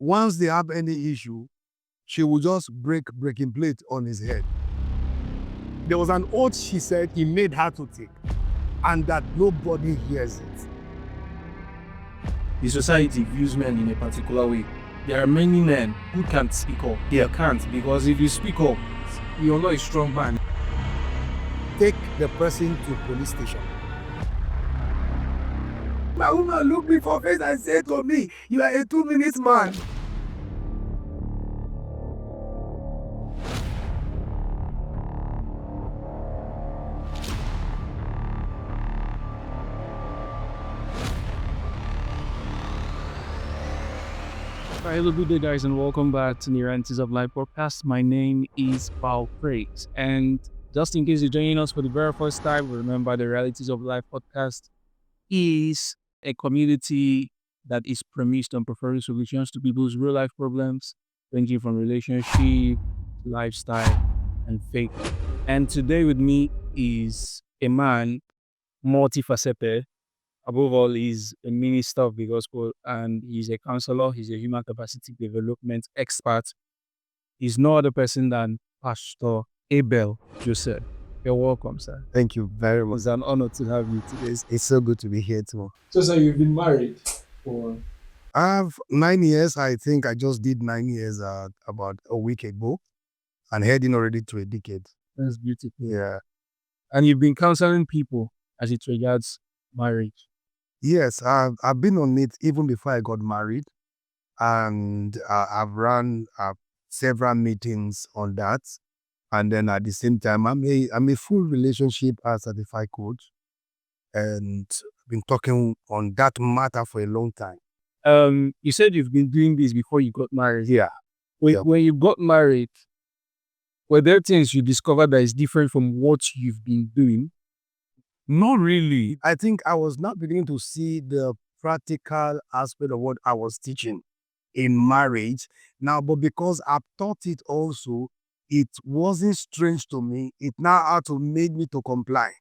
Once they have any issue, she will just break breaking plate on his head. There was an oath she said he made her to take, and that nobody hears it. The society views men in a particular way. There are many men who can't speak up. They can't, because if you speak up, you're not a strong man. Take the person to police station. My woman looked me for face and said to me, "You are a 2-minute man." Hello, good day, guys, and welcome back to Mirantis of Life podcast. My name is Valpraise, and just in case you're joining us for the very first time, remember the Realities of Life podcast is a community that is premised on preferring solutions to people's real life problems, ranging from relationship, lifestyle, and faith. And today with me is a man multifaceted. Above all, he's a minister of the gospel and he's a counselor. He's a human capacity development expert. He's no other person than Pastor Abel Joeph. You're welcome, sir. Thank you very much. It's an honor to have you today. It's so good to be here too. So, sir, you've been married for... I have 9 years. I think I just did 9 years about a week ago, and heading already to a decade. That's beautiful. Yeah. And you've been counseling people as it regards marriage. Yes, I've been on it even before I got married, and I've run several meetings on that. And then at the same time, I'm a full relationship certified coach, and I've been talking on that matter for a long time. You said you've been doing this before you got married. Yeah. When you got married, were there things you discovered that is different from what you've been doing? Not really. I think I was not beginning to see the practical aspect of what I was teaching in marriage now, but because I've taught it also, it wasn't strange to me. It now had to make me to comply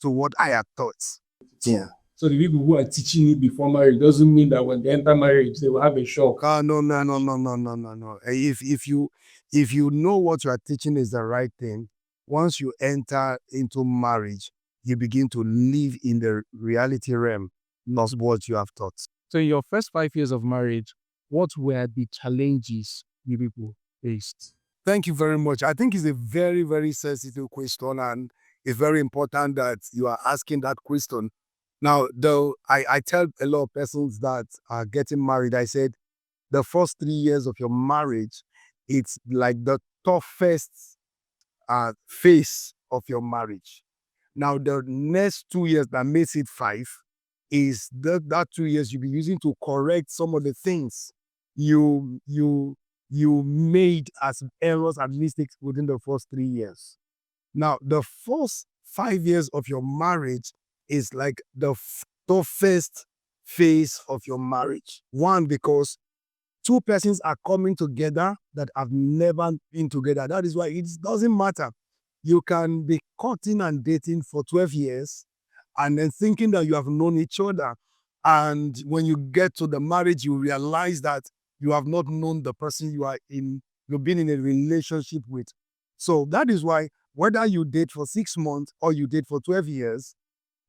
to what I had taught. Yeah. So the people who are teaching it before marriage doesn't mean that when they enter marriage, they will have a shock. No. If you know what you are teaching is the right thing, once you enter into marriage, you begin to live in the reality realm, not what you have taught. So in your first 5 years of marriage, what were the challenges you people faced? Thank you very much. I think it's a very, very sensitive question, and it's very important that you are asking that question. Now, though, I tell a lot of persons that are getting married, I said, the first 3 years of your marriage, it's like the toughest phase of your marriage. Now, the next 2 years that makes it 5 is that 2 years you'll be using to correct some of the things you made as errors and mistakes within the first 3 years. Now, the first 5 years of your marriage is like the toughest phase of your marriage. One, because two persons are coming together that have never been together. That is why it doesn't matter. You can be courting and dating for 12 years and then thinking that you have known each other. And when you get to the marriage, you realize that you have not known the person you've been in a relationship with. So that is why whether you date for 6 months or you date for 12 years,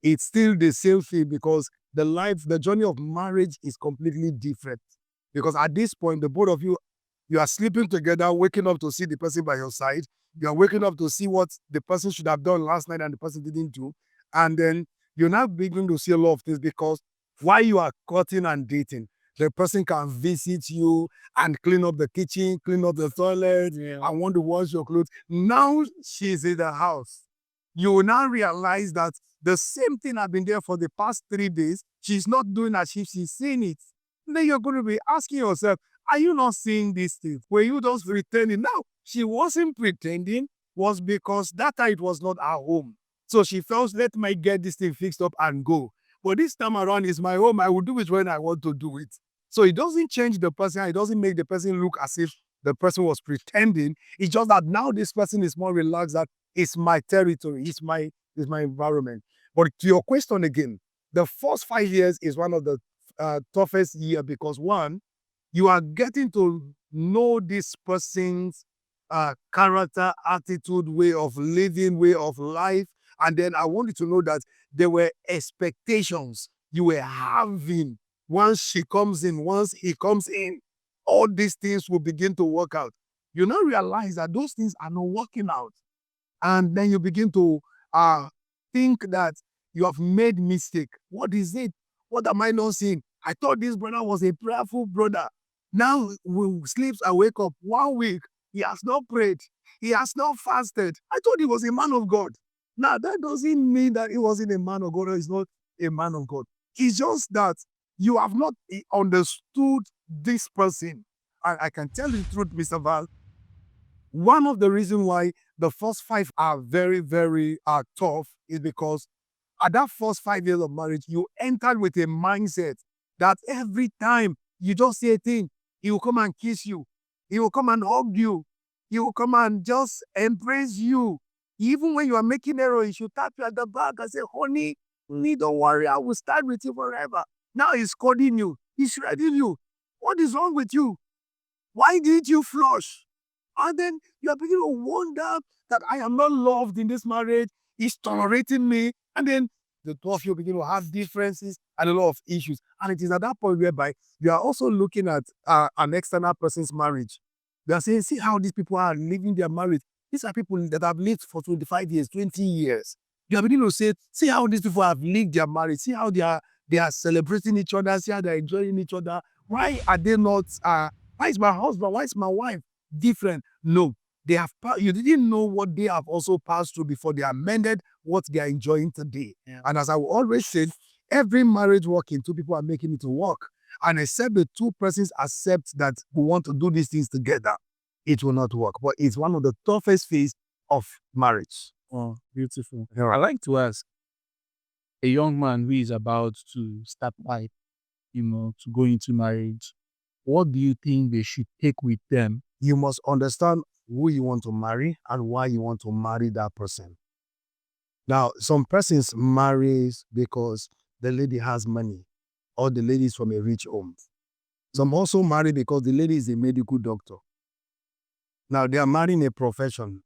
it's still the same thing, because the journey of marriage is completely different. Because at this point, the both of you are sleeping together, waking up to see the person by your side. You are waking up to see what the person should have done last night and the person didn't do. And then you're now beginning to see a lot of things, because while you are courting and dating, the person can visit you and clean up the kitchen, clean up the toilet, and want to wash your clothes. Now she's in the house. You will now realize that the same thing has been there for the past 3 days. She's not doing as if she's seeing it. Then you're going to be asking yourself, are you not seeing these things? Were you just pretending? Now, she wasn't pretending, was because that time it was not her home. So she felt, let me get this thing fixed up and go. But this time around, it's my home. I will do it when I want to do it. So it doesn't change the person. It doesn't make the person look as if the person was pretending. It's just that now this person is more relaxed, that it's my territory, it's my environment. But to your question again, the first 5 years is one of the toughest years, because one, You are getting to know this person's character, attitude, way of living, way of life. And then I want you to know that there were expectations you were having. Once she comes in, once he comes in, all these things will begin to work out. You now realize that those things are not working out. And then you begin to think that you have made mistake. What is it? What am I not seeing? I thought this brother was a prayerful brother. Now we sleeps and wake up 1 week. He has not prayed. He has not fasted. I thought he was a man of God. Now that doesn't mean that he wasn't a man of God or he's not a man of God. It's just that you have not understood this person. I can tell you the truth, Mr. Val. One of the reasons why the first 5 are very, very tough is because at that first 5 years of marriage, you entered with a mindset that every time you just say a thing, he will come and kiss you. He will come and hug you. He will come and just embrace you. Even when you are making error, he should tap you at the back and say, honey, don't worry, I will stand with you forever. Now he's calling you. He's shredding you. What is wrong with you? Why did you flush? And then you are beginning to wonder that I am not loved in this marriage. He's tolerating me. And then the two of you begin to have differences and a lot of issues. And it is at that point whereby you are also looking at an external person's marriage. They are saying, see how these people are living their marriage. These are people that have lived for 25 years, 20 years. You are beginning to say, see how these people have lived their marriage. See how they are celebrating each other. See how they are enjoying each other. Why are they not, why is my husband, why is my wife different? No, they have. You didn't know what they have also passed through before they amended what they are enjoying today. Yeah. And as I will always say, every marriage working, two people are making it to work. And except the two persons accept that we want to do these things together, it will not work. But it's one of the toughest phases of marriage. Oh, beautiful. Yeah. I like to ask a young man who is about to start life, to go into marriage, what do you think they should take with them? You must understand who you want to marry and why you want to marry that person. Now, some persons marries because the lady has money or the lady is from a rich home. Some also marry because the lady is a medical doctor. Now, they are marrying a profession,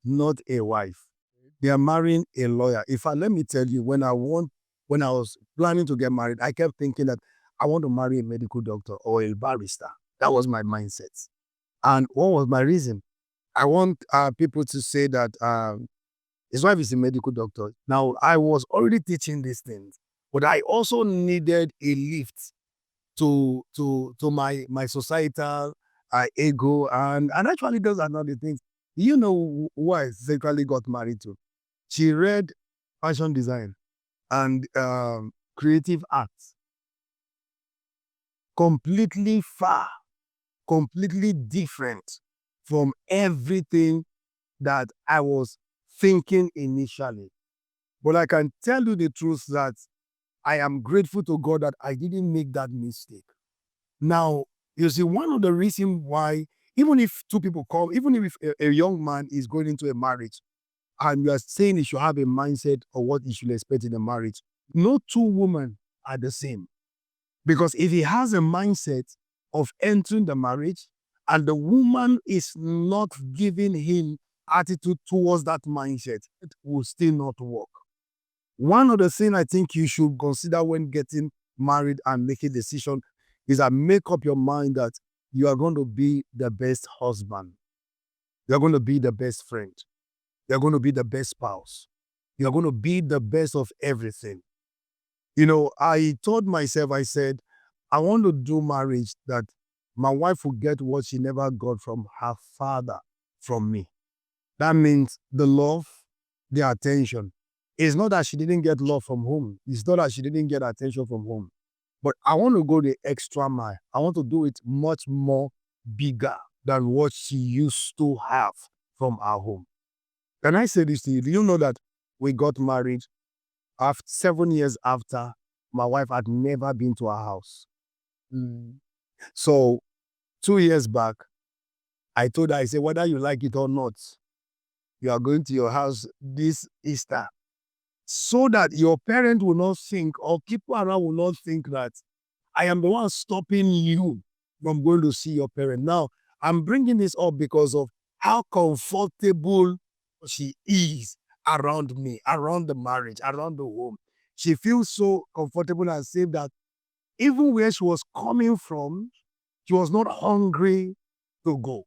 not a wife. They are marrying a lawyer. In fact, let me tell you, when I was planning to get married, I kept thinking that I want to marry a medical doctor or a barrister. That was my mindset. And what was my reason? I want people to say that his wife is a medical doctor. Now, I was already teaching these things, but I also needed a lift to my societal ego. And actually, those are not the things. You know who I secretly got married to? She read fashion design and creative arts. Completely far, completely different from everything that I was thinking initially. But I can tell you the truth that I am grateful to God that I didn't make that mistake. Now, you see, one of the reasons why, even if two people come, even if a young man is going into a marriage and you are saying he should have a mindset of what he should expect in a marriage, no two women are the same. Because if he has a mindset of entering the marriage and the woman is not giving him attitude towards that mindset, it will still not work. One of the things I think you should consider when getting married and making a decision is that make up your mind that you are going to be the best husband. You're going to be the best friend. You're going to be the best spouse. You're going to be the best of everything. I told myself, I said, I want to do marriage that my wife will get what she never got from her father from me. That means the love, the attention. It's not that she didn't get love from home. It's not that she didn't get attention from home. But I want to go the extra mile. I want to do it much more bigger than what she used to have from our home. Can I say this to you? Do you know that we got married after 7 years after my wife had never been to our house? So 2 years back, I told her, I said, whether you like it or not, you are going to your house this Easter, so that your parent will not think, or people around will not think that I am the one stopping you from going to see your parent. Now, I'm bringing this up because of how comfortable she is around me, around the marriage, around the home. She feels so comfortable and safe that even where she was coming from, she was not hungry to go.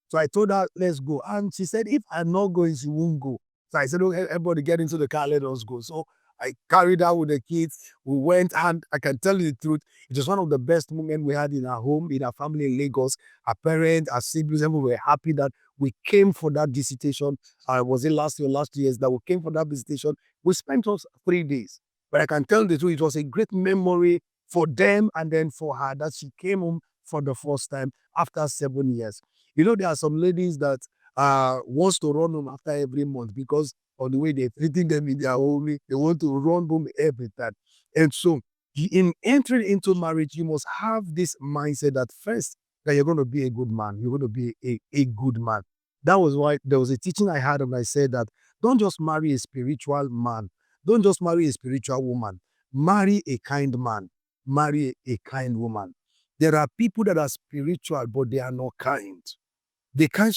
So I told her, let's go. And she said, if I'm not going, she won't go. So I said, okay, everybody get into the car, let us go. So I carried her with the kids. We went, and I can tell you the truth, it was one of the best moments we had in our home, in our family in Lagos. Our parents, our siblings, everyone were happy that we came for that visitation. Was it last year or last 2 years that we came for that visitation? We spent us 3 days. But I can tell you the truth, it was a great memory for them and then for her that she came home for the first time after 7 years. You know, there are some ladies that wants to run home after every month because of the way they're treating them in their home. They want to run home every time. And so, in entering into marriage, you must have this mindset that first, that you're going to be a good man. You're going to be a good man. That was why there was a teaching I had, and I said that don't just marry a spiritual man. Don't just marry a spiritual woman. Marry a kind man. Marry a kind woman. There are people that are spiritual, but they are not kind. They can't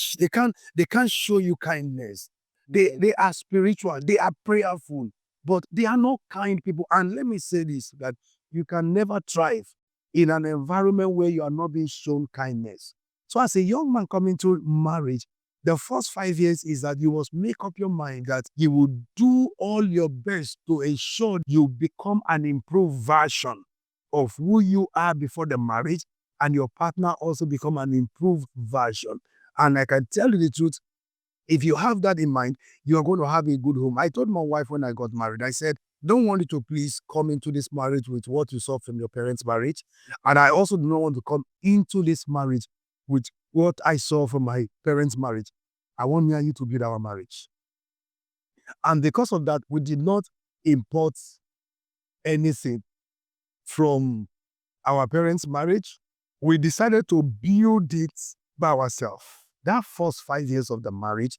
show you kindness. They are spiritual, they are prayerful, but they are not kind people. And let me say this, that you can never thrive in an environment where you are not being shown kindness. So as a young man coming to marriage, the first 5 years is that you must make up your mind that you will do all your best to ensure you become an improved version of who you are before the marriage, and your partner also become an improved version. And I can tell you the truth, if you have that in mind, you are going to have a good home. I told my wife when I got married, I said, don't want you to please come into this marriage with what you saw from your parents' marriage. And I also do not want to come into this marriage with what I saw from my parents' marriage. I want me and you to build our marriage. And because of that, we did not import anything from our parents' marriage. We decided to build it by ourselves. That first 5 years of the marriage,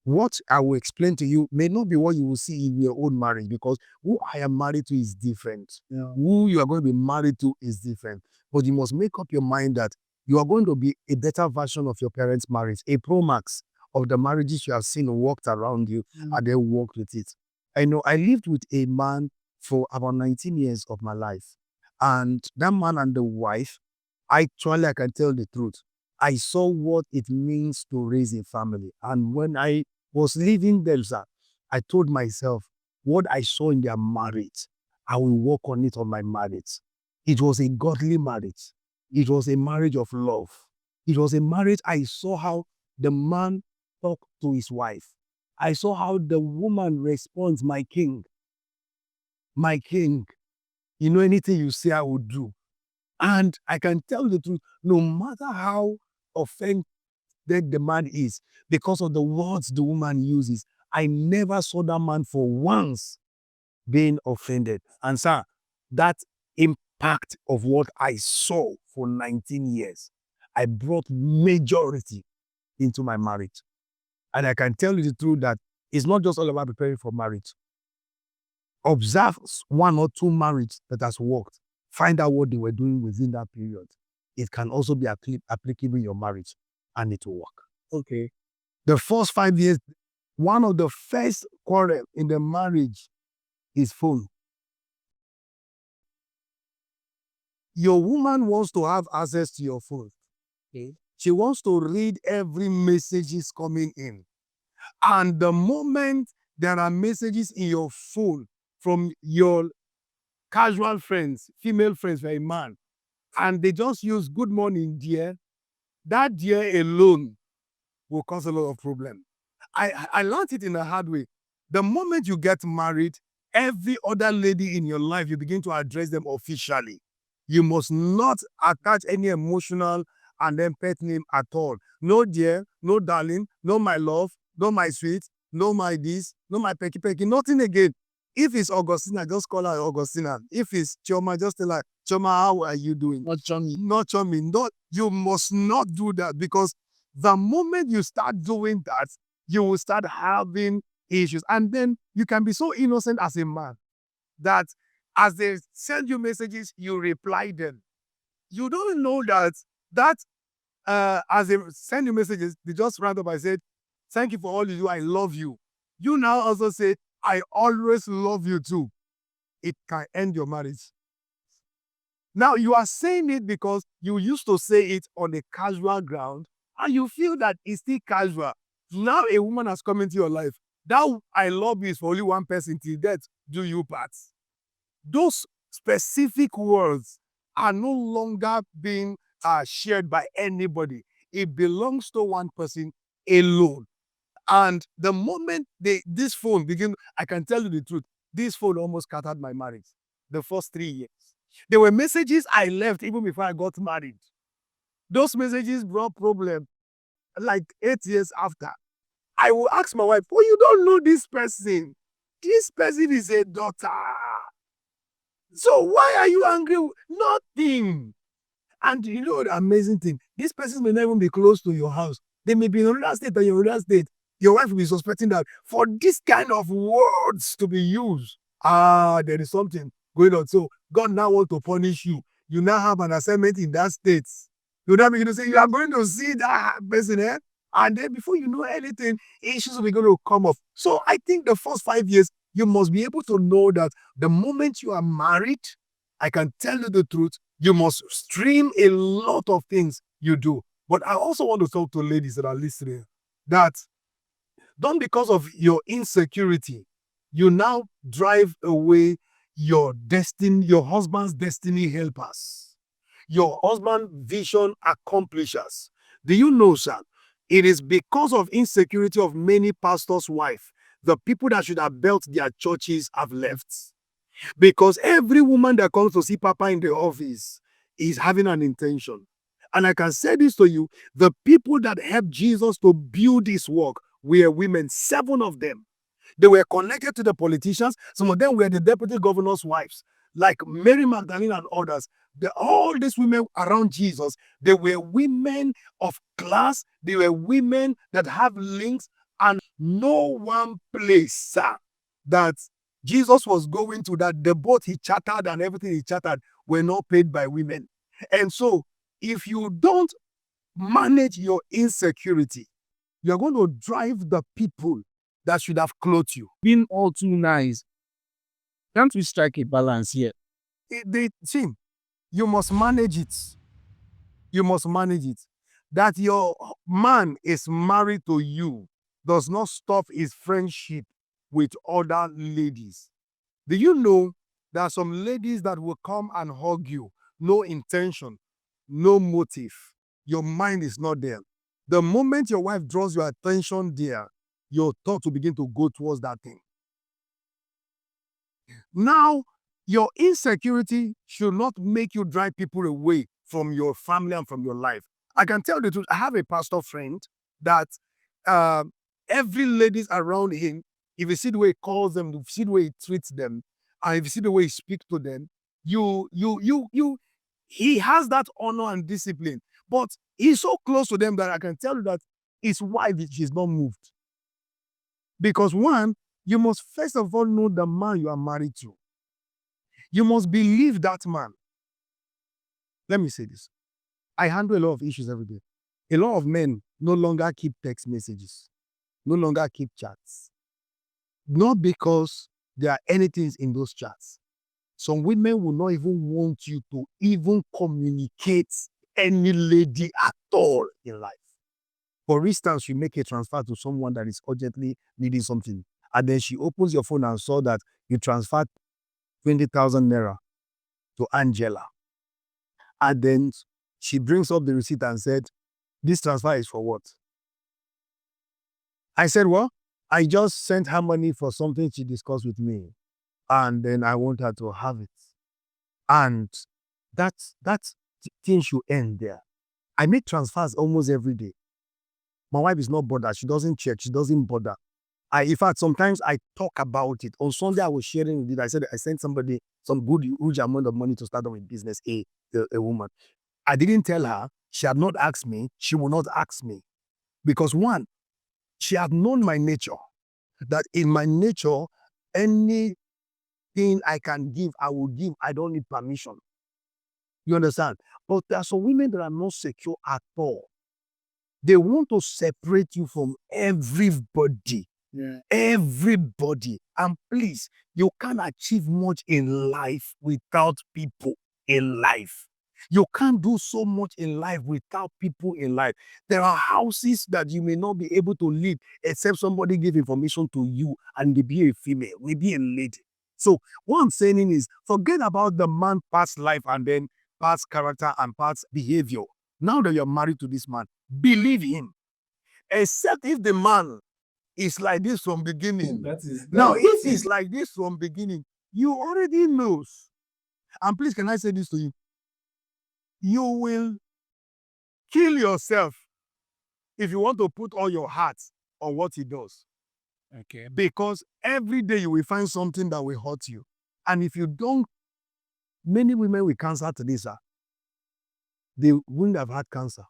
what I will explain to you may not be what you will see in your own marriage, because who I am married to is different. Yeah. Who you are going to be married to is different. But you must make up your mind that you are going to be a better version of your parents' marriage, a pro max of the marriages you have seen worked around you, and then worked with it. I know I lived with a man for about 19 years of my life. And that man and the wife, actually, I can tell the truth, I saw what it means to raise a family. And when I was leaving them, sir, I told myself, what I saw in their marriage, I will work on it on my marriage. It was a godly marriage. It was a marriage of love. It was a marriage I saw how the man talked to his wife. I saw how the woman responds, my king, my king. You know, anything you say, I will do. And I can tell the truth, no matter how offended the man is because of the words the woman uses, I never saw that man for once being offended. And sir, that impact of what I saw for 19 years, I brought majority into my marriage. And I can tell you the truth that it's not just all about preparing for marriage. Observe 1 or 2 marriages that has worked. Find out what they were doing within that period. It can also be applicable in your marriage, and it will work. Okay. The first 5 years, one of the first quarrel in the marriage is phone. Your woman wants to have access to your phone. Okay. She wants to read every messages coming in. And the moment there are messages in your phone from your casual friends, female friends for a man, and they just use good morning, dear, that dear alone will cause a lot of problem. I learned it in a hard way. The moment you get married, every other lady in your life, you begin to address them officially. You must not attach any emotional and then pet name at all. No dear, no darling, no my love, no my sweet, no my this, no my pecky pecky, nothing again. If it's Augustina, just call her Augustina. If it's Choma, just tell her, Choma, how are you doing? Not Chomi. Not Chomi. Not, you must not do that, because the moment you start doing that, you will start having issues. And then you can be so innocent as a man that as they send you messages, you reply them. You don't know that That as they send you messages, they just round up and said, "Thank you for all you do. I love you." You now also say, "I always love you too." It can end your marriage. Now you are saying it because you used to say it on a casual ground, and you feel that it's still casual. Now a woman has come into your life. That "I love you" is for only one person till death do you part. Those specific words are no longer being shared by anybody. It belongs to one person alone. And the moment this phone begin, I can tell you the truth, this phone almost scattered my marriage the first 3 years. There were messages I left even before I got married. Those messages brought problem like 8 years after. I will ask my wife, "Oh, you don't know this person. This person is a daughter. So why are you angry?" Nothing. And you know the amazing thing, this person may not even be close to your house. They may be in another state or your other state. Your wife will be suspecting that for this kind of words to be used, there is something going on. So God now wants to punish you. You now have an assignment in that state. You now begin to say, you are going to see that person, eh? And then before you know anything, issues will be going to come up. So I think the first 5 years, you must be able to know that the moment you are married, I can tell you the truth, you must stream a lot of things you do. But I also want to talk to ladies that are listening that don't, because of your insecurity, you now drive away your destiny, your husband's destiny helpers, your husband's vision accomplishers. Do you know, sir? It is because of insecurity of many pastors' wives, the people that should have built their churches have left. Because every woman that comes to see Papa in the office is having an intention. And I can say this to you, the people that helped Jesus to build this work were women, 7 of them. They were connected to the politicians. Some of them were the deputy governor's wives, like Mary Magdalene and others. All these women around Jesus, they were women of class. They were women that have links, and no one place, sir, that Jesus was going to, that the boat he chartered and everything he chartered were not paid by women. And so, if you don't manage your insecurity, you're going to drive the people that should have clothed you. Being all too nice. Can't we strike a balance here? See, you must manage it. You must manage it. That your man is married to you does not stop his friendship with other ladies. Do you know there are some ladies that will come and hug you? No intention, no motive. Your mind is not there. The moment your wife draws your attention there, your thoughts will begin to go towards that thing. Now, your insecurity should not make you drive people away from your family and from your life. I can tell the truth. I have a pastor friend that every ladies around him, if you see the way he calls them, if you see the way he treats them, and if you see the way he speaks to them, he has that honor and discipline. But he's so close to them that I can tell you that his wife, she's not moved. Because one, you must first of all know the man you are married to. You must believe that man. Let me say this. I handle a lot of issues every day. A lot of men no longer keep text messages, no longer keep chats. Not because there are anything in those chats. Some women will not even want you to even communicate any lady at all in life. For instance, you make a transfer to someone that is urgently needing something, and then she opens your phone and saw that you transferred 20,000 naira to Angela. And then she brings up the receipt and said, "This transfer is for what?" I said, "Well, I just sent her money for something she discussed with me, and then I want her to have it." And that thing should end there. I make transfers almost every day. My wife is not bothered. She doesn't check. She doesn't bother. In fact, sometimes I talk about it. On Sunday, I was sharing with it. I said I sent somebody some good, huge amount of money to start on a business, a woman. I didn't tell her. She had not asked me. She will not ask me. Because one, she had known my nature. That in my nature, anything I can give, I will give. I don't need permission. You understand? But there are some women that are not secure at all. They want to separate you from everybody. Yeah. Everybody. And please, you can't achieve much in life without people in life. You can't do so much in life without people in life. There are houses that you may not be able to live except somebody give information to you and maybe a female, maybe a lady. So what I'm saying is forget about the man past life and then past character and past behavior. Now that you're married to this man, believe him. Except if the man is like this from beginning. Now, if he's like this from beginning, you already knows. And please, can I say this to you? You will kill yourself if you want to put all your heart on what he does. Okay. Because every day you will find something that will hurt you. And if you don't, many women with cancer today, sir, they wouldn't have had cancer.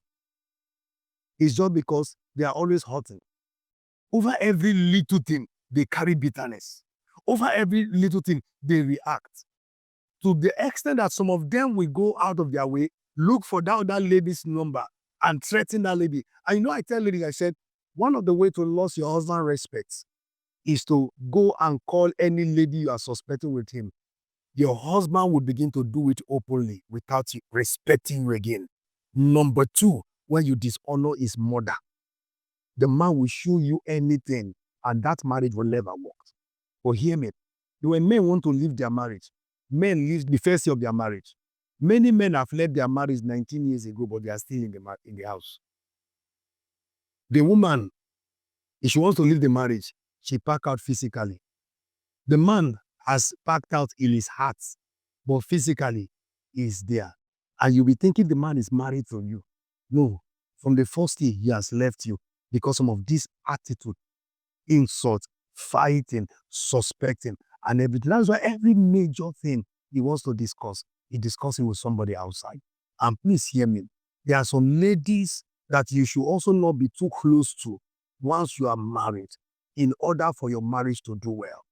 It's just because they are always hurting. Over every little thing, they carry bitterness. Over every little thing, they react. To the extent that some of them will go out of their way, look for that other lady's number and threaten that lady. And you know, I tell ladies, I said, one of the ways to lose your husband's respect is to go and call any lady you are suspecting with him. Your husband would begin to do it openly without you respecting you again. Number two, when you dishonor his mother, the man will show you anything and that marriage will never work. But hear me, when men want to leave their marriage, men leave the first year of their marriage. Many men have left their marriage 19 years ago, but they are still in the house. The woman, if she wants to leave the marriage, she pack out physically. The man has packed out in his heart, but physically is there. And you'll be thinking the man is married to you. No, from the first day he has left you because some of this attitude, insult, fighting, suspecting, and everything. That's why every major thing he wants to discuss, he discusses with somebody outside. And please hear me. There are some ladies that you should also not be too close to once you are married in order for your marriage to do well.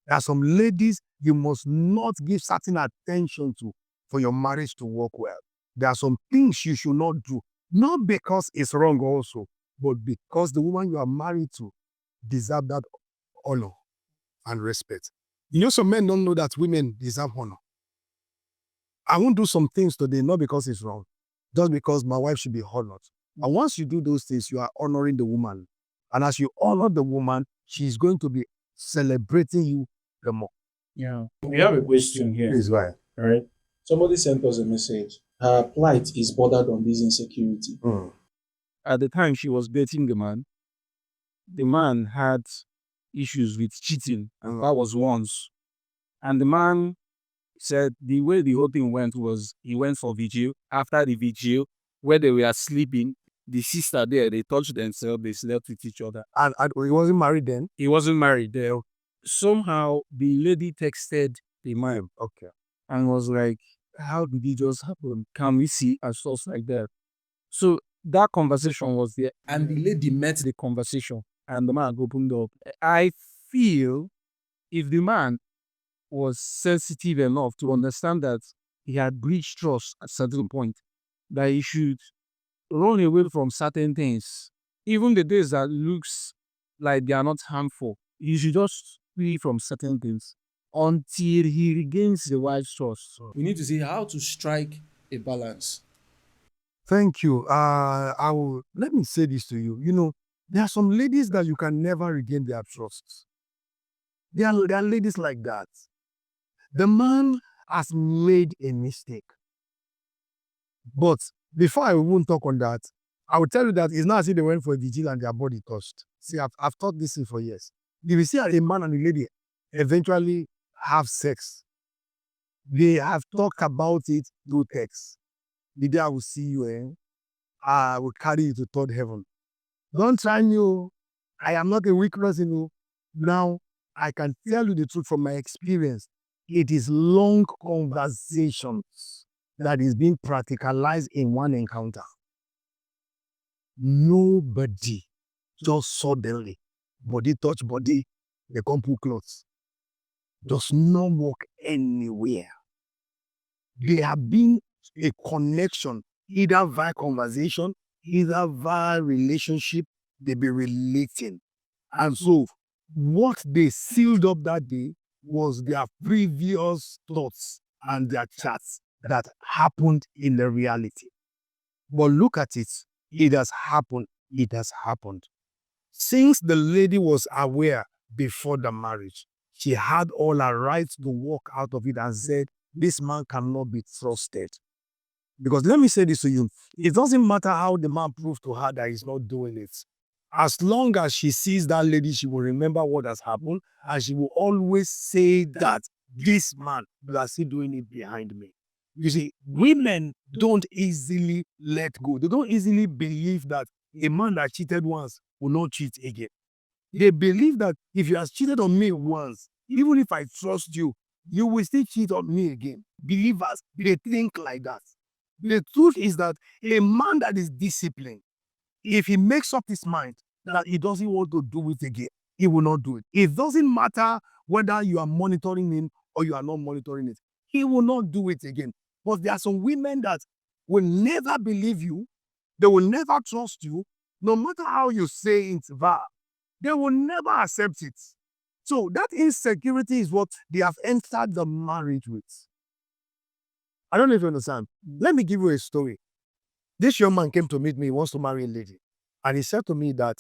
There are some ladies you must not give certain attention to for your marriage to work well. There are some things you should not do, not because it's wrong also, but because the woman you are married to deserve that honor and respect. You know, some men don't know that women deserve honor. I won't do some things today, not because it's wrong, just because my wife should be honored. And once you do those things, you are honoring the woman. And as you honor the woman, she's going to be celebrating you the more. Yeah. We have a question here. Please, why? All right. Somebody sent us a message. Her plight is bordered on this insecurity. At the time she was dating the man had issues with cheating, and that was once. And the man said the way the whole thing went was he went for vigil. After the vigil, where they were sleeping, the sister there, they touched themselves, they slept with each other. And he wasn't married then? He wasn't married there. Somehow the lady texted the man, Okay. and was like, how did it just happen? Can we see? And stuff like that. So that conversation was there, and the lady met the conversation, and the man opened up. I feel if the man was sensitive enough to understand that he had breached trust at a certain point, that he should run away from certain things, even the days that looks like they are not harmful, he should just free from certain things until he regains the wife's trust. We need to see how to strike a balance. Thank you. Let me say this to you. You know, there are some ladies that you can never regain their trust. There are ladies like that. The man has made a mistake. But before I won't talk on that, I will tell you that it's not as if they went for a vigil and their body touched. See, I've taught this thing for years. If you see a man and a lady eventually have sex, they have talked about it through text. The day I will see you, I will carry you to third heaven. Don't try me. I am not a weak person. Now, I can tell you the truth from my experience. It is long conversations that is being practicalized in one encounter. Nobody just suddenly, body touch body, they come put clothes. Does not work anywhere. They have been a connection, either via conversation, either via relationship, they be relating. And so what they sealed up that day was their previous thoughts and their chats that happened in the reality. But look at it. It has happened. It has happened. Since the lady was aware before the marriage, she had all her rights to walk out of it and said, this man cannot be trusted. Because let me say this to you, it doesn't matter how the man proved to her that he's not doing it. As long as she sees that lady, she will remember what has happened, and she will always say that this man is still doing it behind me. You see, women don't easily let go. They don't easily believe that a man that cheated once will not cheat again. They believe that if you have cheated on me once, even if I trust you, you will still cheat on me again. Believers, they think like that. The truth is that a man that is disciplined, if he makes up his mind that he doesn't want to do it again, he will not do it. It doesn't matter whether you are monitoring him or you are not monitoring it. He will not do it again. But there are some women that will never believe you. They will never trust you. No matter how you say it, they will never accept it. So that insecurity is what they have entered the marriage with. I don't know if you understand. Let me give you a story. This young man came to meet me. He wants to marry a lady. And he said to me that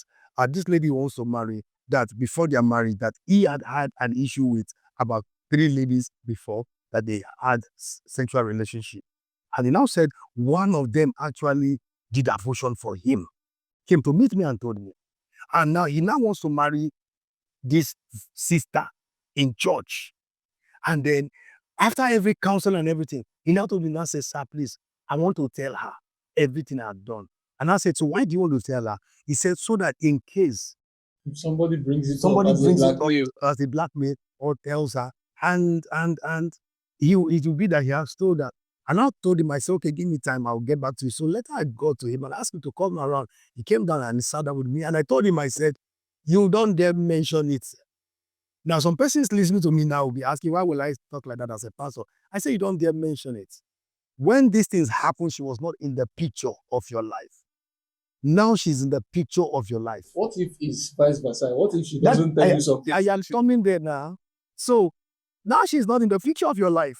this lady wants to marry, that before they are married, that he had had an issue with about 3 ladies before, that they had sexual relationship. And he now said one of them actually did abortion for him. Came to meet me and told me. And now he now wants to marry this sister in church. And then after every counsel and everything, he now told me, now says, sir, please, I want to tell her everything I've done. And I said, so why do you want to tell her? He said, so that in case If somebody brings it somebody up as brings a it blackmail, up as a blackmail or tells her, and it will be that he has told her. And I told him, I said, okay, give me time, I'll get back to you. So later I got to him and asked him to come around. He came down and he sat down with me. And I told him, I said, you don't dare mention it. Now, some persons listening to me now will be asking, why will I talk like that as a pastor? I say, you don't dare mention it. When these things happen, she was not in the picture of your life. Now she's in the picture of your life. what if it's vice versa? What if she doesn't tell you something? I am coming there now. So now she's not in the picture of your life.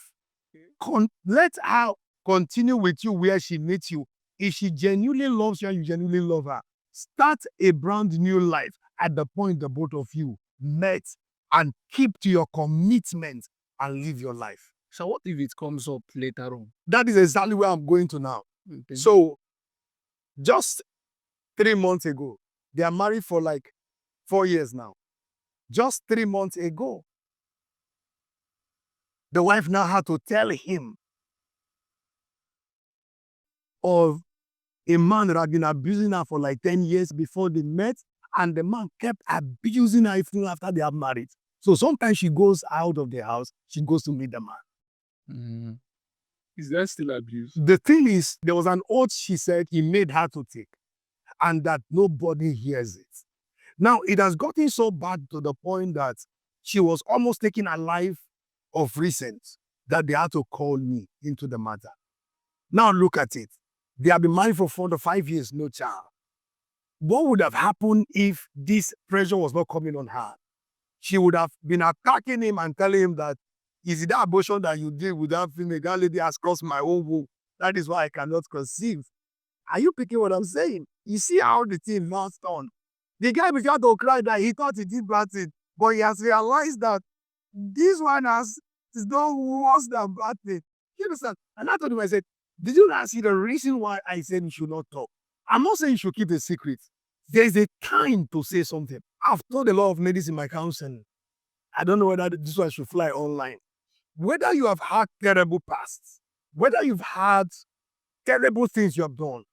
Let her continue with you where she meets you. If she genuinely loves you and you genuinely love her, start a brand new life at the point the both of you met, and keep to your commitment and live your life. So what if it comes up later on? That is exactly where I'm going to now. Okay. So just 3 months ago, they are married for like 4 years now. Just 3 months ago, the wife now had to tell him of a man that had been abusing her for like 10 years before they met, and the man kept abusing her even after they are married. So sometimes she goes out of the house, she goes to meet the man. Is that still abuse? The thing is, there was an oath she said he made her to take, and that nobody hears it. Now, it has gotten so bad to the point that she was almost taking her life of recent, that they had to call me into the matter. Now look at it. They have been married for 4 to 5 years, no child. What would have happened if this pressure was not coming on her? She would have been attacking him and telling him that, is it that abortion that you did with that female? That lady has crossed my own womb. That is why I cannot conceive. Are you picking what I'm saying? You see how the thing last on. The guy began to cry that he thought he did bad thing, but he has realized that this one is not worse than bad thing. You understand? And I told him, I said, did you not see the reason why I said you should not talk? I'm not saying you should keep the secret. There is a time to say something. I've told a lot of ladies in my counseling. I don't know whether this one should fly online. Whether you have had terrible pasts, whether you've had terrible things you have done,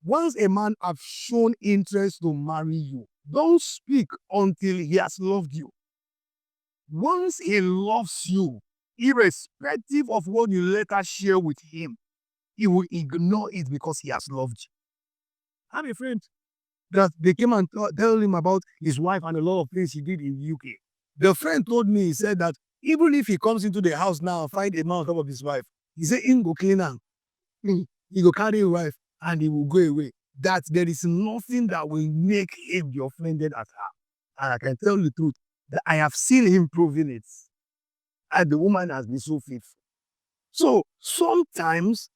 once a man has shown interest to marry you, don't speak until he has loved you. Once he loves you, irrespective of what you later share with him, he will ignore it because he has loved you. I have a friend that they came and tell him about his wife and a lot of things he did in the UK. The friend told me, he said that even if he comes into the house now and find a man on top of his wife, he said, "In go clean am." He will carry a wife and he will go away. That there is nothing that will make him be offended at her. And I can tell you the truth, that I have seen him proving it. And the woman has been so faithful. So sometimes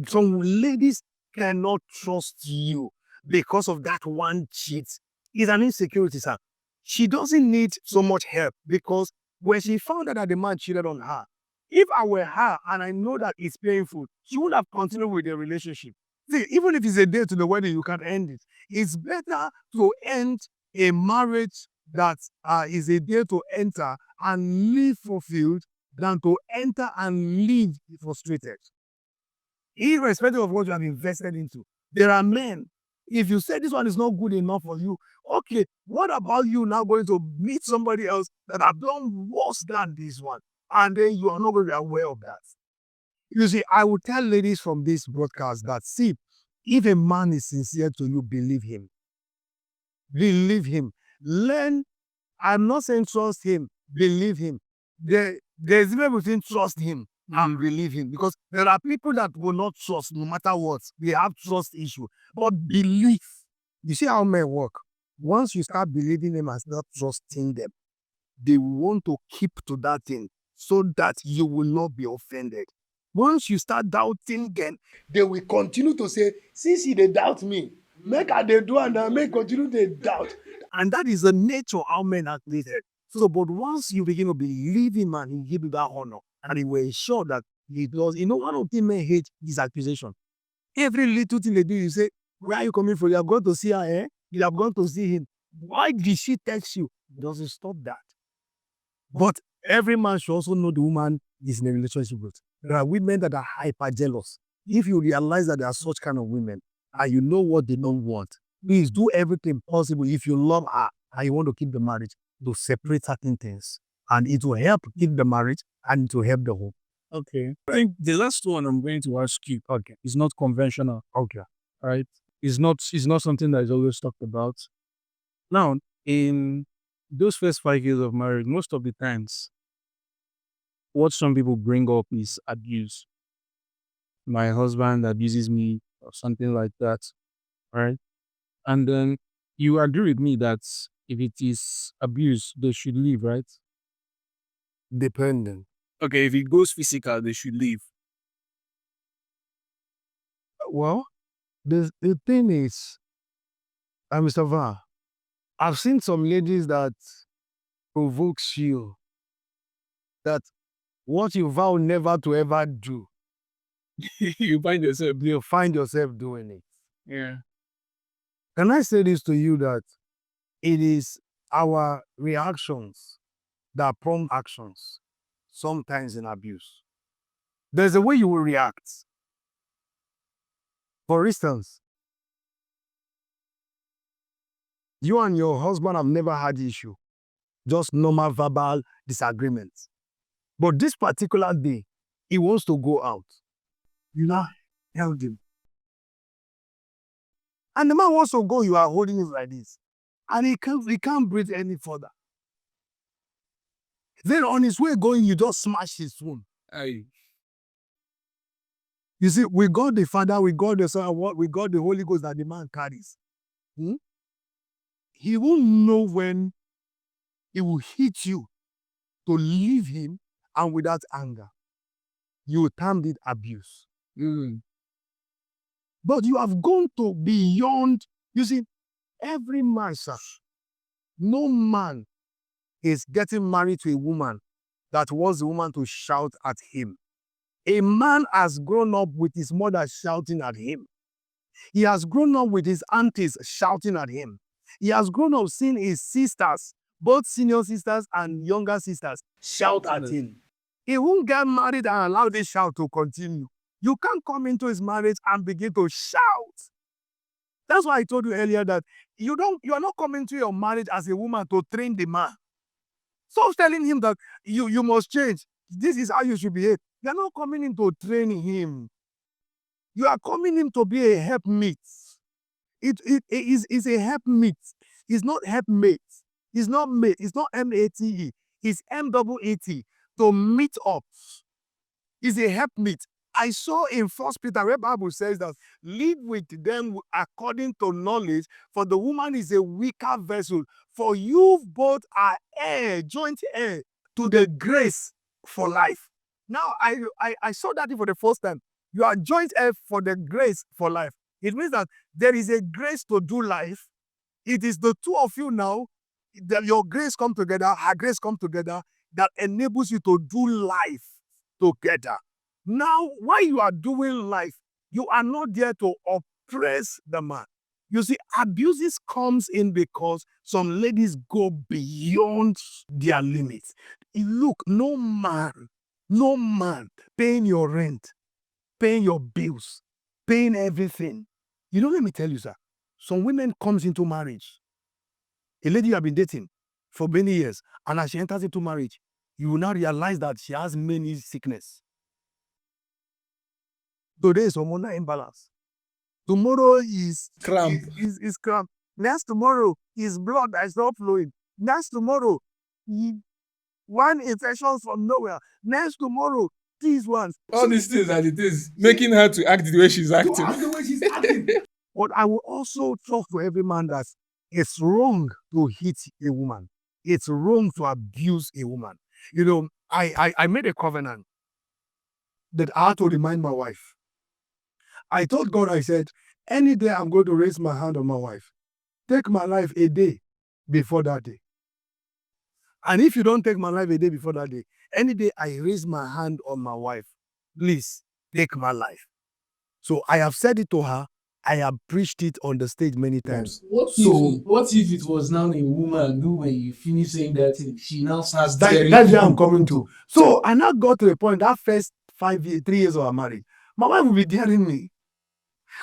some ladies cannot trust you because of that one cheat. It's an insecurity, sir. She doesn't need so much help because when she found out that the man cheated on her, if I were her and I know that it's painful, she would have continued with the relationship. See, even if it's a day to the wedding, you can end it. It's better to end a marriage that is a day to enter and live fulfilled than to enter and leave frustrated. Irrespective of what you have invested into. There are men, if you say this one is not good enough for you, okay, what about you now going to meet somebody else that have done worse than this one? And then you are not going to be aware of that. You see, I will tell ladies from this broadcast that, see, if a man is sincere to you, believe him. Believe him. Learn. I'm not saying trust him, believe him. There's a difference between trust him and believe him, because there are people that will not trust no matter what. They have trust issue. But belief, you see how men work. Once you start believing them and start trusting them, they want to keep to that thing so that you will not be offended. Once you start doubting them, they will continue to say, since they doubt me, make her they do and make continue to doubt. And that is the nature how men are created. So, but once you begin to believe him and he give you that honor, and he will ensure that he does, one of the men hate is accusation. Every little thing they do, you say, where are you coming from? You have gone to see her, eh? You have gone to see him. Why did she text you? It doesn't stop that. But every man should also know the woman is in a relationship with. There are women that are hyper jealous. If you realize that there are such kind of women and you know what they don't want, please do everything possible if you love her and you want to keep the marriage to separate certain things. And it will help keep the marriage and it will help the home. Okay. I think the last one I'm going to ask you is not conventional. Okay. Right? It's not something that is always talked about. Now, in those first 5 years of marriage, most of the times, what some people bring up is abuse. My husband abuses me or something like that. Right? And then you agree with me that if it is abuse, they should leave, right? Dependent. Okay, if it goes physical, they should leave. Well, the thing is, Mr. Va, I've seen some ladies that provokes you, that what you vow never to ever do, You find yourself. you find yourself doing it. Yeah. Can I say this to you, that it is our reactions that prompt actions, sometimes in abuse. There's a way you will react. For instance, you and your husband have never had issue, just normal verbal disagreements. But this particular day, he wants to go out. You now held him. And the man wants to go, you are holding him like this. And he can't breathe any further. Then on his way going, you just smash his phone. Aye. You see, we got the Father, we got the Son, we got the Holy Ghost that the man carries. He won't know when he will hit you to leave him, and without anger. You termed it abuse. But you have gone to beyond. You see, every man, sir, no man is getting married to a woman that wants the woman to shout at him. A man has grown up with his mother shouting at him. He has grown up with his aunties shouting at him. He has grown up seeing his sisters, both senior sisters and younger sisters, shout at him. He won't get married and allow this shout to continue. You can't come into his marriage and begin to shout. That's why I told you earlier that you are not coming to your marriage as a woman to train the man. Stop telling him that you must change. This is how you should behave. You're not coming in to train him. You are coming in to be a helpmeet. It is a helpmeet. It's not helpmate. It's not mate. It's not M-A-T-E. It's M-double-A-T. To meet up. It's a helpmeet. I saw in First Peter where Bible says that live with them according to knowledge, for the woman is a weaker vessel. For you both are heir, joint heir to the grace for life. Now I saw that for the first time. You are joint heir for the grace for life. It means that there is a grace to do life. It is the two of you now that your grace come together, her grace come together, that enables you to do life together. Now, while you are doing life, you are not there to oppress the man. You see, abuses comes in because some ladies go beyond their limits. Look, no man paying your rent, paying your bills, paying everything. You know, let me tell you, sir, some women comes into marriage. A lady you have been dating for many years, and as she enters into marriage, you will now realize that she has many sickness. Today is hormonal imbalance. Tomorrow is Cramp. is cramp. Next tomorrow is blood that is not flowing. Next tomorrow, one infection from nowhere. Next tomorrow, these ones. All these things are the things making her to act the way she's acting. To act the way she's acting. But I will also talk to every man that it's wrong to hit a woman. It's wrong to abuse a woman. You know, I made a covenant that I had to remind my wife. I told God, I said, any day I'm going to raise my hand on my wife, take my life a day before that day. And if you don't take my life a day before that day, any day I raise my hand on my wife, please take my life. So I have said it to her. I have preached it on the stage many times. What if it was now a woman who, when you finish saying that thing, she now starts That's where I'm coming to. So I now got to the point, that first 3 years of our marriage, my wife will be daring me.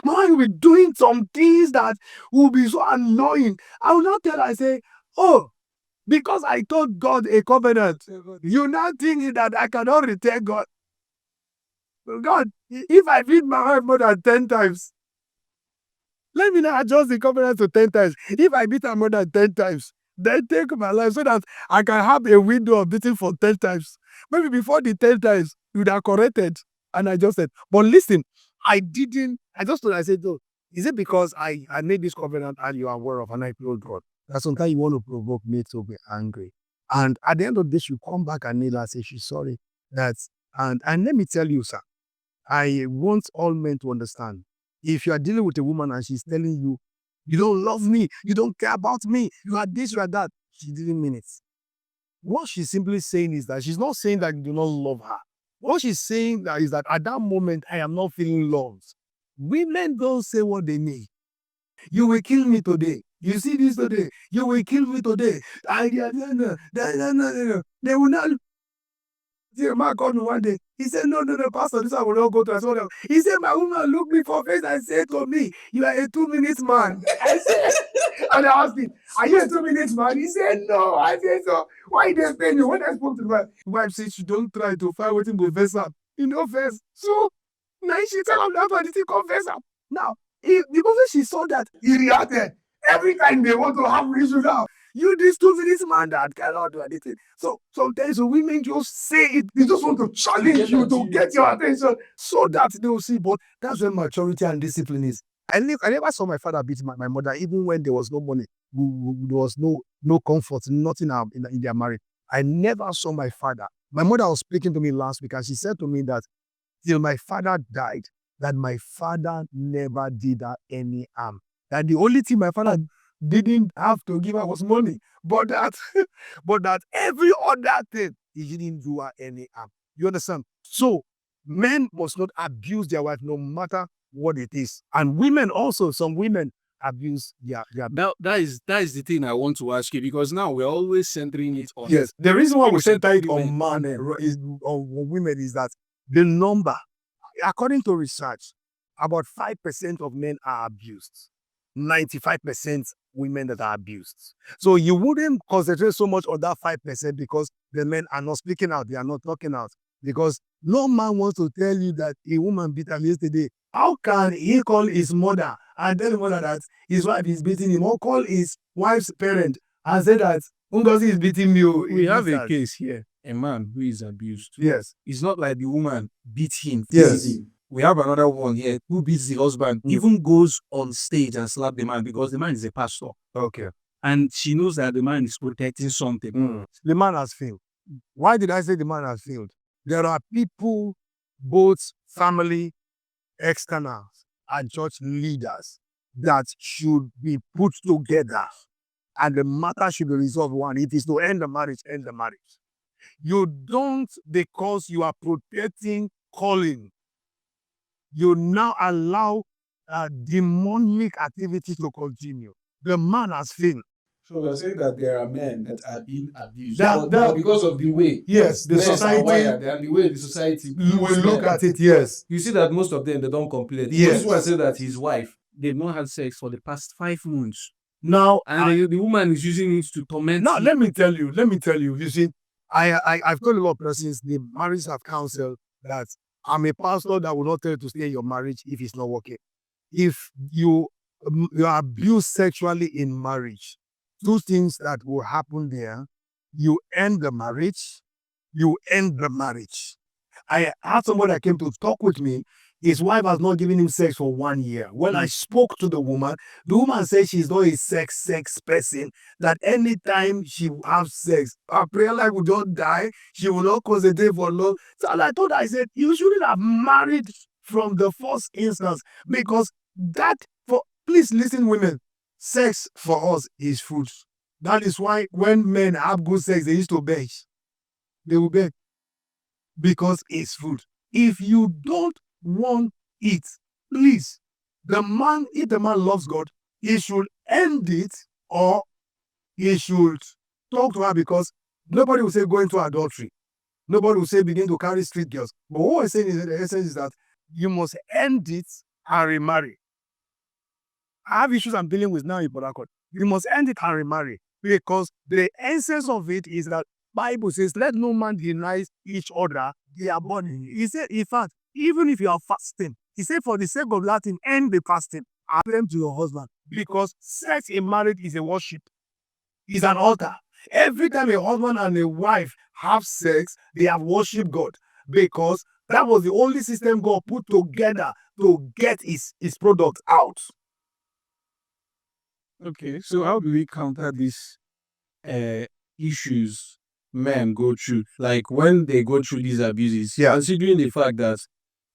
My wife will be doing some things that will be so annoying. I will not tell her, I say, oh, because I told God a covenant, you now think that I cannot return God. God, if I beat my wife more than 10 times, let me not adjust the covenant to 10 times. If I beat her more than 10 times, then take my life so that I can have a window of beating for 10 times. Maybe before the 10 times, you would have corrected. And I just said, but listen, I just told her, I said, oh, is it because I made this covenant and you are aware of, and I told God that sometimes you want to provoke me to be angry. And at the end of this, you come back and kneel and say, she's sorry. And let me tell you, sir, I want all men to understand. If you are dealing with a woman and she's telling you, you don't love me, you don't care about me, you are this, you are that, she didn't mean it. What she's simply saying is that she's not saying that you do not love her. What she's saying that is that at that moment, I am not feeling loved. Women don't say what they need. You will kill me today. You see this today. You will kill me today. They will not. The man called me one day. He said, no, pastor, this one will not go to us. He said, my woman looked me for face and said to me, you are a 2-minute man. I said, and I asked him, are you a 2-minute man? He said, no. I said, so why they pay you? When I spoke to the wife said, she don't try to find what him go face up. You know, first. So, now she tell him that one, he confess up. Now, because she saw that, he reacted. Every time they want to have issue now, you this 2-minute man that cannot do anything. So sometimes women just say it, they just want to challenge you to get your attention so that they will see. But that's where maturity and discipline is. I never saw my father beat my mother, even when there was no money, there was no comfort, nothing in their marriage. I never saw my father. My mother was speaking to me last week and she said to me that till my father died, that my father never did her any harm. That the only thing my father didn't have to give her was money, but that every other thing he didn't do her any harm. You understand? So men must not abuse their wife, no matter what it is. And women also, some women abuse their Now that is the thing I want to ask you, because now we're always centering it on. Yes, the reason why we center it on man is on women is that the number, according to research, about 5% of men are abused. 95% women that are abused. So you wouldn't concentrate so much on that 5% because the men are not speaking out, they are not talking out. Because no man wants to tell you that a woman beat him yesterday. How can he call his mother and tell the mother that his wife is beating him, or call his wife's parent and say that Ngozi is beating me? We have a case here. a man who is abused, Yes. it's not like the woman beat him Yes. physically. We have another one here who beats the husband, even goes on stage and slap the man because the man is a pastor. Okay. And she knows that the man is protecting something. The man has failed. Why did I say the man has failed? There are people, both family, externals, and church leaders that should be put together and the matter should be resolved. One, it is to end the marriage, end the marriage. You don't, because you are protecting calling, you now allow demonic activity to continue. The man has failed. So we're saying that there are men that are being abused. That- but because of the way Yes, the men are society wired and the way the society will look men. at it, yes. You see that most of them, they don't complain. Yes. This one said that his wife, they've not had sex for the past 5 months. Now, And the woman is using it to torment now him. let me tell you, you see, I've told a lot of persons, the marriage have counseled that I'm a pastor that will not tell you to stay in your marriage if it's not working. If you are abused sexually in marriage, 2 things that will happen there: you end the marriage, you end the marriage. I had somebody that came to talk with me. His wife has not given him sex for 1 year. When I spoke to the woman said she's not a sex person, that anytime she will have sex, her prayer life will just die. She will not concentrate for long. So I told her, I said, you shouldn't have married from the first instance, because please listen, women, sex for us is food. That is why when men have good sex, they used to beg. They will beg because it's food. If you don't want it, please, if the man loves God, he should end it, or he should talk to her, because nobody will say go into adultery. Nobody will say begin to carry street girls. But what we're saying is, the essence is that you must end it and remarry. I have issues I'm dealing with now in Port Harcourt. You must end it and remarry, because the essence of it is that Bible says, let no man deny each other their body. He said, in fact, even if you are fasting, he said, for the sake of Latin, end the fasting and them to your husband, because sex in marriage is a worship, is an altar. Every time a husband and a wife have sex, they have worshiped God, because that was the only system God put together to get his product out. Okay, so how do we counter these issues men go through? Like when they go through these abuses, considering the fact that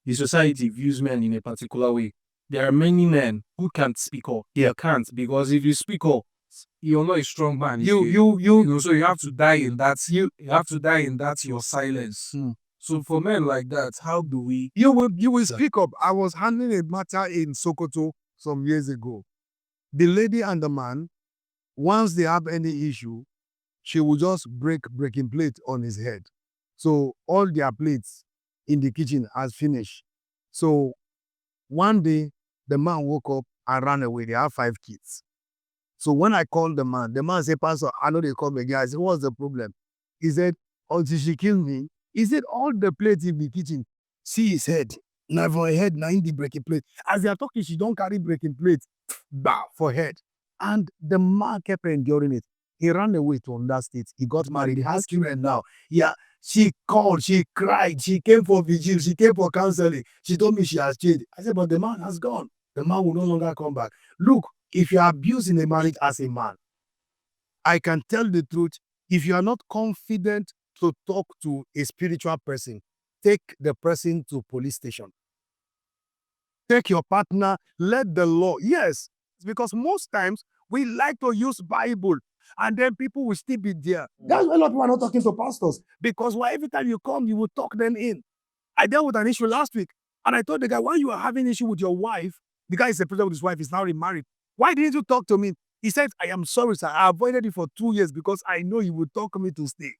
the society views men in a particular way, there are many men who can't speak up. They can't, because if you speak up, you're not a strong man. You know, so you have to die in that. You have to die in that your silence. So for men like that, how do we? You will speak up. I was handling a matter in Sokoto some years ago. The lady and the man, once they have any issue, she will just breaking plate on his head. So all their plates in the kitchen has finished. So one day, the man woke up and ran away. They have 5 kids. So when I called the man said, Pastor, I know they come again. I said, what's the problem? He said, until she killed me, he said, all the plates in the kitchen, see his head. Now for her head, now in the breaking plate. As they are talking, she don't carry breaking plates for head. And the man kept enduring it. He ran away to another state. He got married. He has children now. Yeah, she called, she cried, she came for vigil, she came for counseling. She told me she has changed. I said, but the man has gone. The man will no longer come back. Look, if you are abusing a marriage as a man, I can tell the truth. If you are not confident to talk to a spiritual person, take the person to police station. Take your partner, let the law. Yes, because most times we like to use Bible, and then people will still be there. That's why a lot of people are not talking to pastors, because every time you come, you will talk them in. I dealt with an issue last week, and I told the guy, when you are having issue with your wife, the guy is separated with his wife, he's now remarried. Why didn't you talk to me? He said, I am sorry, sir. I avoided it for 2 years because I know you would talk to me to stay.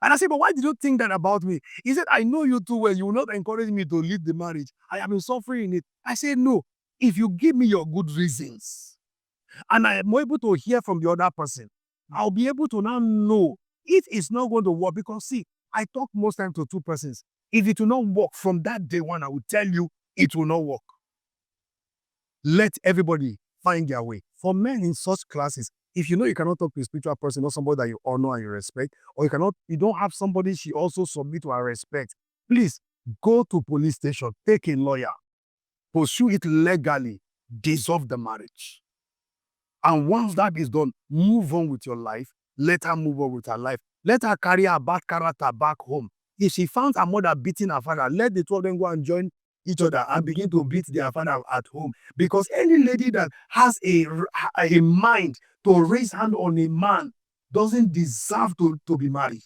And I said, but why did you think that about me? He said, I know you too well. You will not encourage me to leave the marriage. I have been suffering in it. I said, no. If you give me your good reasons, and I am able to hear from the other person, I'll be able to now know if it's not going to work. Because see, I talk most times to 2 persons. If it will not work from that day one, I will tell you it will not work. Let everybody find their way. For men in such classes, If you know you cannot talk to a spiritual person, not somebody that you honor and you respect, or you don't have somebody she also submit to and respect, please go to police station, take a lawyer, pursue it legally, dissolve the marriage. And once that is done, move on with your life. Let her move on with her life. Let her carry her bad character back home. If she found her mother beating her father, let the two of them go and join each other and begin to beat their father at home. Because any lady that has a mind to raise hand on a man doesn't deserve to be married.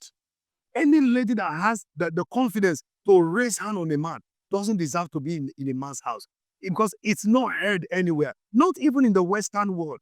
Any lady that has the confidence to raise hand on a man doesn't deserve to be in a man's house. Because it's not heard anywhere, not even in the Western world.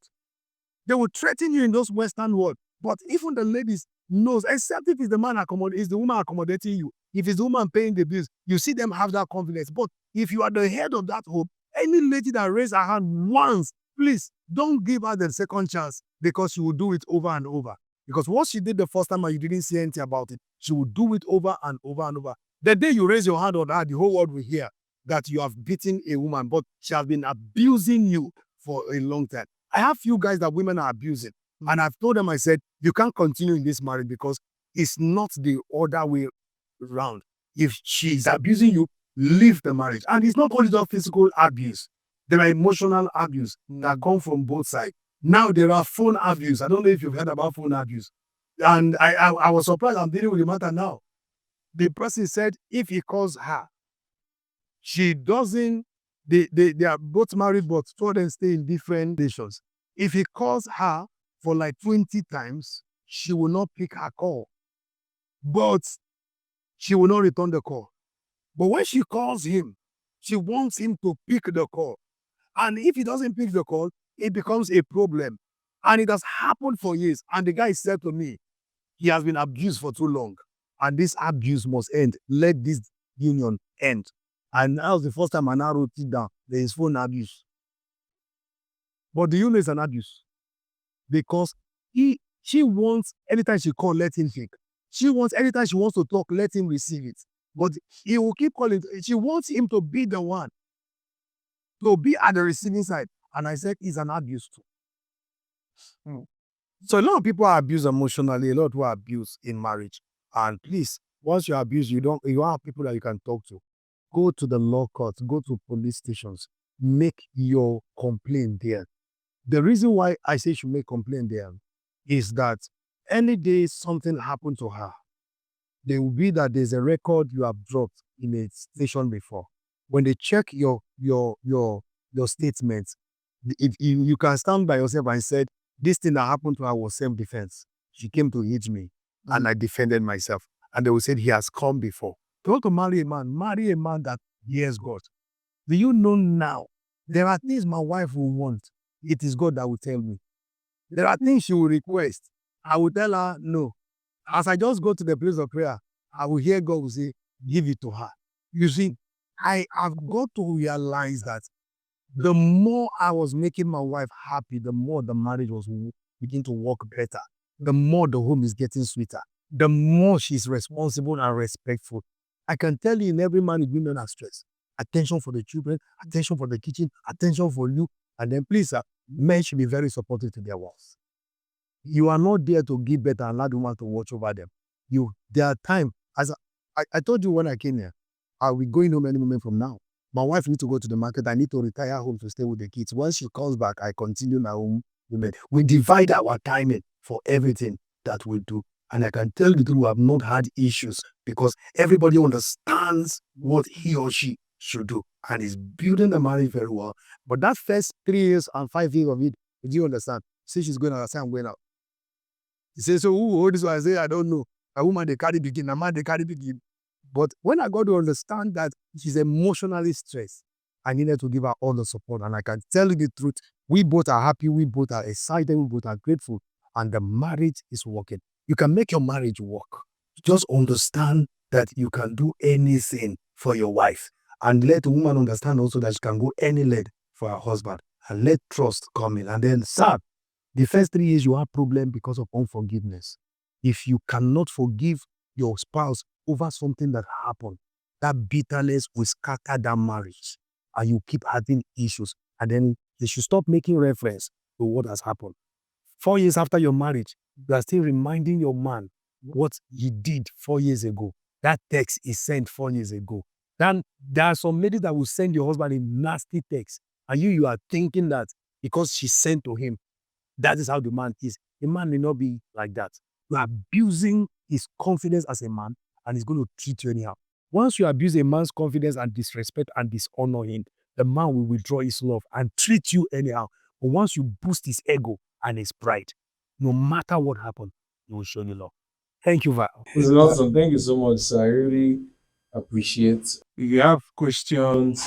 They will threaten you in those Western world. But even the ladies knows, except if it's the man is the woman accommodating you. If it's the woman paying the bills, you see them have that confidence. But if you are the head of that home, any lady that raise her hand once, please don't give her the second chance, because she will do it over and over. Because what she did the first time and you didn't say anything about it, she will do it over and over and over. The day you raise your hand on her, the whole world will hear that you have beaten a woman, but she has been abusing you for a long time. I have few guys that women are abusing. And I've told them, I said, you can't continue in this marriage because it's not the other way around. If she's abusing you, leave the marriage. And it's not only just physical abuse. There are emotional abuse that come from both sides. Now there are phone abuse. I don't know if you've heard about phone abuse. And I was surprised. I'm dealing with the matter now. The person said if he calls her, she doesn't, they are both married, but two of them stay in different nations. If he calls her for like 20 times, she will not pick her call. But she will not return the call. But when she calls him, she wants him to pick the call. And if he doesn't pick the call, it becomes a problem. And it has happened for years. And the guy said to me, he has been abused for too long. And this abuse must end. Let this union end. And that was the first time I now wrote it down. There is phone abuse. But the union is an abuse. Because she wants, anytime she calls, let him pick. She wants, anytime she wants to talk, let him receive it. But he will keep calling. She wants him to be the one, to be at the receiving side. And I said, it's an abuse too. So a lot of people are abused emotionally. A lot of people are abused in marriage. And please, once you're abused, you have people that you can talk to. Go to the law court, go to police stations, make your complaint there. The reason why I say you should make complaint there is that any day something happened to her, there will be that there's a record you have dropped in a station before. When they check your statements, if you can stand by yourself and said, this thing that happened to her was self-defense. She came to hit me and I defended myself. And they will say he has come before. To want to marry a man that hears God. Do you know now? There are things my wife will want. It is God that will tell me. There are things she will request. I will tell her no. As I just go to the place of prayer, I will hear God will say, give it to her. You see, I have got to realize that the more I was making my wife happy, the more the marriage was beginning to work better. The more the home is getting sweeter. The more she's responsible and respectful. I can tell you in every marriage, women are stressed. Attention for the children, attention for the kitchen, attention for you. And then please, men should be very supportive to their wives. You are not there to give better and allow the woman to watch over them. There are times, as I told you when I came here, I'll be going home any moment from now. My wife needs to go to the market. I need to retire home to stay with the kids. Once she comes back, I continue my own women. We divide our timing for everything that we do. And I can tell you that we have not had issues because everybody understands what he or she should do and is building the marriage very well. But that first 3 years and 5 years of it, do you understand? Say she's going out, I say I'm going out. He says, so who hold this one? I say, I don't know. A woman, they carry begin. A man, they carry begin. But when I got to understand that she's emotionally stressed, I needed to give her all the support. And I can tell you the truth. We both are happy. We both are excited. We both are grateful. And the marriage is working. You can make your marriage work. Just understand that you can do anything for your wife. And let the woman understand also that she can go any length for her husband. And let trust come in. And then, sir, the first 3 years you have problem because of unforgiveness. If you cannot forgive your spouse over something that happened, that bitterness will scatter that marriage. And you keep having issues. And then they should stop making reference to what has happened. 4 years after your marriage, you are still reminding your man what he did 4 years ago. That text is sent 4 years ago. Then there are some ladies that will send your husband a nasty text, and you are thinking that because she sent to him, that is how the man is. A man may not be like that. You are abusing his confidence as a man, and he's going to treat you anyhow. Once you abuse a man's confidence and disrespect and dishonor him, the man will withdraw his love and treat you anyhow. But once you boost his ego and his pride, no matter what happens, he will show you love. Thank you, Val. It's awesome. Thank you so much, sir. I really appreciate. If you have questions,